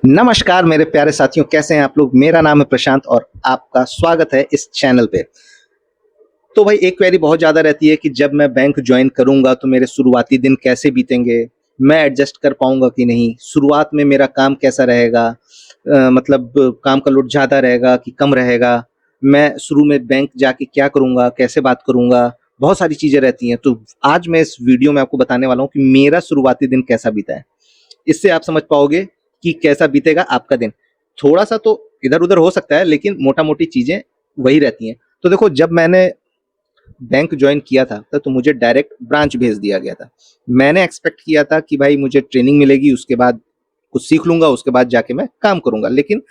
नमस्कार मेरे प्यारे साथियों, कैसे हैं आप लोग। मेरा नाम है प्रशांत और आपका स्वागत है इस चैनल पे। तो भाई एक क्वेरी बहुत ज़्यादा रहती है कि जब मैं बैंक ज्वाइन करूंगा तो मेरे शुरुआती दिन कैसे बीतेंगे, मैं एडजस्ट कर पाऊंगा कि नहीं, शुरुआत में मेरा काम कैसा रहेगा, मतलब काम का लोड ज़्यादा रहेगा कि कम रहेगा, मैं शुरू में बैंक जाके क्या करूंगा, कैसे बात करूंगा, बहुत सारी चीज़ें रहती हैं। तो आज मैं इस वीडियो में आपको बताने वाला हूँ कि मेरा शुरुआती दिन कैसा बीता है। इससे आप समझ पाओगे कि कैसा बीतेगा आपका दिन। थोड़ा-सा तो इधर-उधर हो सकता है, लेकिन मोटा-मोटी चीज़ें वही रहती हैं। तो देखो, जब मैंने बैंक जॉइन किया था तो मुझे डायरेक्ट ब्रांच भेज दिया गया था। मैंने एक्सपेक्ट किया था कि भाई मुझे ट्रेनिंग मिलेगी, उसके बाद कुछ सीख लूँगा, उसके बाद जाके मैं काम करूँगा। लेकिन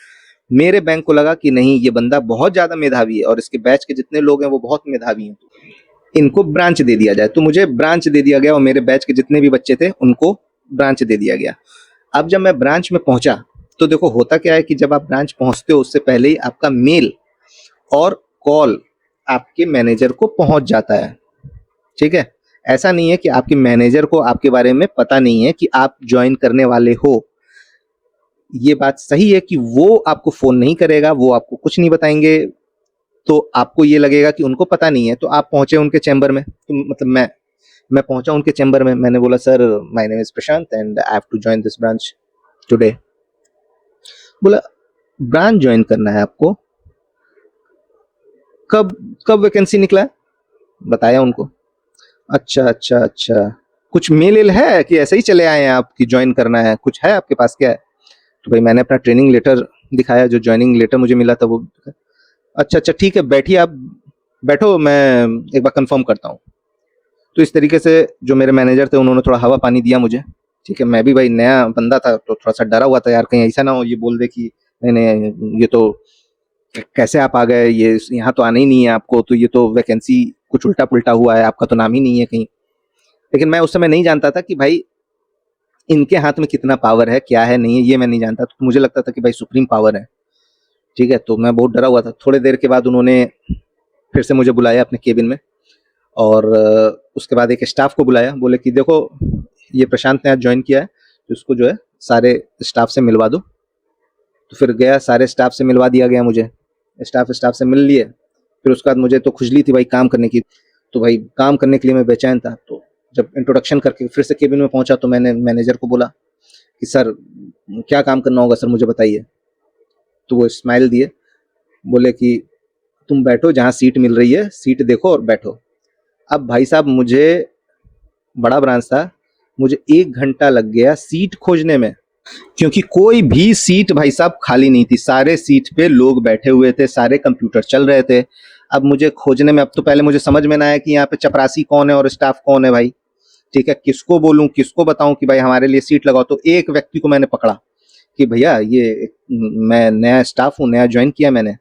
मेरे बैंक को लगा कि नहीं, ये बंदा बहुत ज़्यादा मेधावी है और इसके बैच के जितने लोग हैं वो बहुत मेधावी हैं। इनको ब्रांच दे दिया जाए। तो मुझे ब्रांच दे दिया गया और मेरे बैच के जितने भी बच्चे थे उनको ब्रांच दे दिया गया। अब जब मैं ब्रांच में पहुंचा तो देखो, होता क्या है कि जब आप ब्रांच पहुंचते हो उससे पहले ही आपका मेल और कॉल आपके मैनेजर को पहुंच जाता है। ठीक है, ऐसा नहीं है कि आपके मैनेजर को आपके बारे में पता नहीं है कि आप ज्वाइन करने वाले हो। ये बात सही है कि वो आपको फोन नहीं करेगा, वो आपको कुछ नहीं बताएंगे। तो आपको ये लगेगा कि उनको पता नहीं है। तो आप पहुंचे उनके चैम्बर में, तो मतलब मैं पहुंचा उनके चैम्बर में। मैंने बोला, sir my name is Prashant and I have to join this branch today. बोला, ब्रांच ज्वाइन करना है आपको? कब कब वैकेंसी निकला है? बताया उनको। अच्छा अच्छा अच्छा, कुछ मेल है कि ऐसे ही चले आए हैं आप कि ज्वाइन करना है? कुछ है आपके पास, क्या है? तो भाई मैंने अपना ट्रेनिंग लेटर दिखाया, जो ज्वाइनिंग लेटर मुझे मिला था वो। अच्छा अच्छा, ठीक है, बैठिए आप, बैठो, मैं एक बार कंफर्म करता हूँ। तो इस तरीके से जो मेरे मैनेजर थे उन्होंने थोड़ा हवा पानी दिया मुझे। ठीक है, मैं भी भाई नया बंदा था तो थोड़ा सा डरा हुआ था यार, कहीं ऐसा ना हो ये बोल दे कि नहीं नहीं, ये तो कैसे आप आ गए, ये यहाँ तो आना ही नहीं है आपको, तो ये तो वैकेंसी कुछ उल्टा पुल्टा हुआ है, आपका तो नाम ही नहीं है कहीं। लेकिन मैं उस समय नहीं जानता था कि भाई इनके हाथ में कितना पावर है, क्या है नहीं है, ये मैं नहीं जानता। तो मुझे लगता था कि भाई सुप्रीम पावर है। ठीक है, तो मैं बहुत डरा हुआ था। थोड़ी देर के बाद उन्होंने फिर से मुझे बुलाया अपने केबिन में और उसके बाद एक स्टाफ को बुलाया। बोले कि देखो, ये प्रशांत ने आज ज्वाइन किया है, तो उसको जो है सारे स्टाफ से मिलवा दो। तो फिर गया, सारे स्टाफ से मिलवा दिया गया मुझे। स्टाफ से मिल लिए। फिर उसके बाद मुझे तो खुजली थी भाई काम करने की। तो भाई काम करने के लिए मैं बेचैन था। तो जब इंट्रोडक्शन करके फिर से केबिन में पहुंचा तो मैंने मैनेजर को बोला कि सर क्या काम करना होगा सर, मुझे बताइए। तो वो स्माइल दिए, बोले कि तुम बैठो, जहाँ सीट मिल रही है सीट देखो और बैठो। अब भाई साहब, मुझे बड़ा ब्रांच था, मुझे 1 घंटा लग गया सीट खोजने में, क्योंकि कोई भी सीट भाई साहब खाली नहीं थी। सारे सीट पे लोग बैठे हुए थे, सारे कंप्यूटर चल रहे थे। अब मुझे खोजने में, अब तो पहले मुझे समझ में ना आया कि यहाँ पे चपरासी कौन है और स्टाफ कौन है भाई। ठीक है, किसको बोलूं, किसको बताऊं कि भाई हमारे लिए सीट लगाओ। तो एक व्यक्ति को मैंने पकड़ा कि भैया ये मैं नया स्टाफ हूँ, नया ज्वाइन किया मैंने।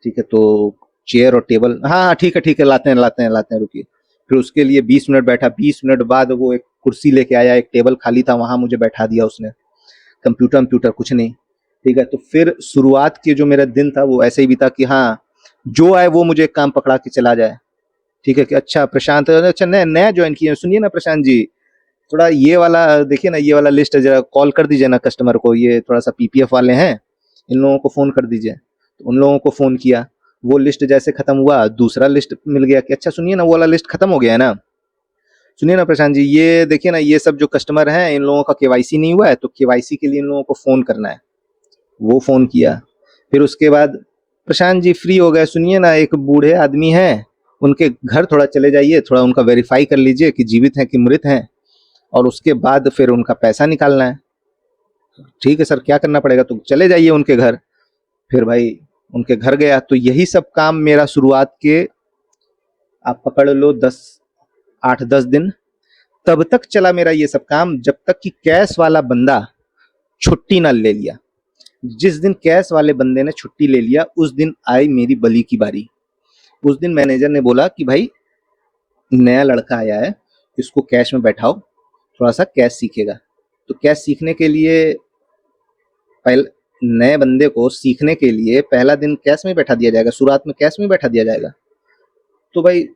ठीक है, तो चेयर और टेबल, हाँ हाँ ठीक है, लाते हैं, रुकिए। फिर उसके लिए 20 मिनट बैठा। 20 मिनट बाद वो एक कुर्सी लेके आया, एक टेबल खाली था, वहां मुझे बैठा दिया उसने। कंप्यूटर कुछ नहीं। ठीक है, तो फिर शुरुआत के जो मेरा दिन था वो ऐसे ही बीता कि हाँ, जो आए वो मुझे एक काम पकड़ा के चला जाए। ठीक है कि अच्छा प्रशांत, अच्छा नया नया ज्वाइन किया, सुनिए ना प्रशांत जी, थोड़ा ये वाला देखिए ना, ये वाला लिस्ट जरा कॉल कर दीजिए ना कस्टमर को, ये थोड़ा सा पीपीएफ वाले हैं, इन लोगों को फोन कर दीजिए। तो उन लोगों को फोन किया। वो लिस्ट जैसे खत्म हुआ, दूसरा लिस्ट मिल गया कि अच्छा सुनिए ना, वो वाला लिस्ट खत्म हो गया है ना, सुनिए ना प्रशांत जी, ये देखिए ना, ये सब जो कस्टमर हैं इन लोगों का केवाईसी नहीं हुआ है, तो केवाईसी के लिए इन लोगों को फोन करना है। वो फोन किया। फिर उसके बाद प्रशांत जी फ्री हो गए, सुनिए ना, एक बूढ़े आदमी हैं, उनके घर थोड़ा चले जाइए, थोड़ा उनका वेरीफाई कर लीजिए कि जीवित हैं कि मृत हैं, और उसके बाद फिर उनका पैसा निकालना है। ठीक है सर, क्या करना पड़ेगा? तो चले जाइए उनके घर। फिर भाई उनके घर गया। तो यही सब काम मेरा शुरुआत के, आप पकड़ लो 8-10 दिन तब तक चला मेरा ये सब काम, जब तक कि कैश वाला बंदा छुट्टी ना ले लिया। जिस दिन कैश वाले बंदे ने छुट्टी ले लिया उस दिन आई मेरी बली की बारी। उस दिन मैनेजर ने बोला कि भाई नया लड़का आया है, इसको कैश में बैठाओ, थोड़ा सा कैश सीखेगा। तो कैश सीखने के लिए, पहले नए बंदे को सीखने के लिए पहला दिन कैश में बैठा दिया जाएगा, शुरुआत में कैश में बैठा दिया जाएगा। तो भाई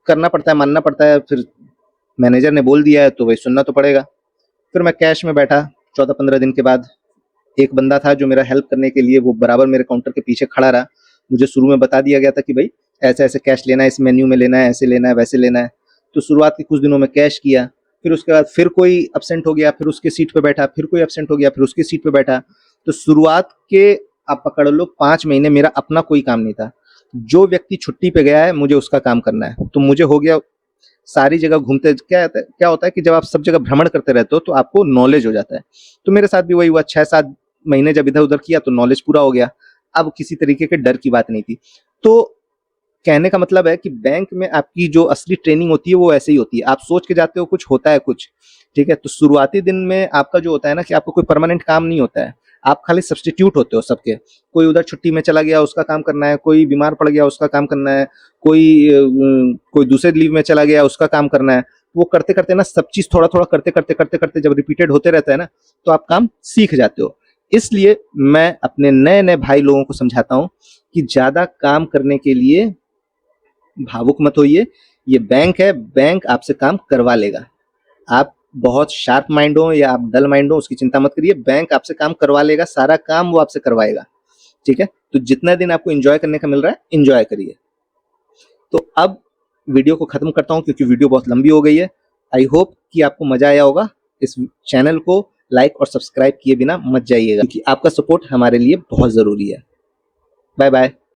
करना पड़ता है, मानना पड़ता है। फिर मैनेजर ने बोल दिया है तो भाई सुनना तो पड़ेगा। फिर मैं कैश में बैठा 14-15 दिन के बाद। एक बंदा था जो मेरा हेल्प करने के लिए वो बराबर मेरे काउंटर के पीछे खड़ा रहा। मुझे शुरू में बता दिया गया था कि भाई ऐसे-ऐसे कैश लेना है, इस मेन्यू में लेना है, ऐसे लेना है, वैसे लेना है। तो शुरुआत के कुछ दिनों में कैश किया, फिर उसके बाद फिर कोई एब्सेंट हो गया, फिर उसके सीट पे बैठा, फिर कोई एब्सेंट हो गया, फिर उसकी सीट पे बैठा। तो शुरुआत के आप पकड़ लो 5 महीने मेरा अपना कोई काम नहीं था। जो व्यक्ति छुट्टी पे गया है, मुझे उसका काम करना है। तो मुझे हो गया सारी जगह घूमते क्या होता है कि जब आप सब जगह भ्रमण करते रहते हो तो आपको नॉलेज हो जाता है। तो मेरे साथ भी वही हुआ 6-7 महीने जब इधर-उधर किया तो नॉलेज पूरा हो गया। अब किसी तरीके के डर की बात नहीं थी। तो कहने का मतलब है कि बैंक में आपकी जो असली ट्रेनिंग होती है वो ऐसे ही होती है। आप सोच के जाते हो कुछ होता है कुछ, ठीक है? तो शुरुआती दिन में आपका जो होता है ना कि आपको कोई परमानेंट काम नहीं होता है। आप खाली सब्स्टिट्यूट होते हो सबके। कोई उधर छुट्टी में चला गया उसका काम करना है, कोई बीमार पड़ गया उसका काम करना है, कोई दूसरे लीव में चला गया उसका काम करना है। वो करते-करते ना सब चीज़ थोड़ा-थोड़ा करते-करते जब रिपीटेड होते रहता है ना, तो आप काम सीख जाते हो। इसलिए मैं अपने नए-नए भाई लोगों को समझाता हूँ कि ज़्यादा काम करने के लिए भावुक मत होइए। ये बैंक है, बैंक आपसे काम करवा लेगा। आप बहुत शार्प माइंड हो या आप डल माइंड हो उसकी चिंता मत करिए, बैंक आपसे काम करवा लेगा, सारा काम वो आपसे करवाएगा, ठीक है? तो जितना दिन आपको एन्जॉय करने का मिल रहा है, एन्जॉय करिए। तो अब वीडियो को खत्म करता हूँ क्योंकि वीडियो बहुत लंबी हो गई है। आई होप कि आपको मज़ा आया होगा। इस चैनल को लाइक और सब्सक्राइब किए बिना मत जाइएगा क्योंकि आपका सपोर्ट हमारे लिए बहुत ज़रूरी है। Bye bye.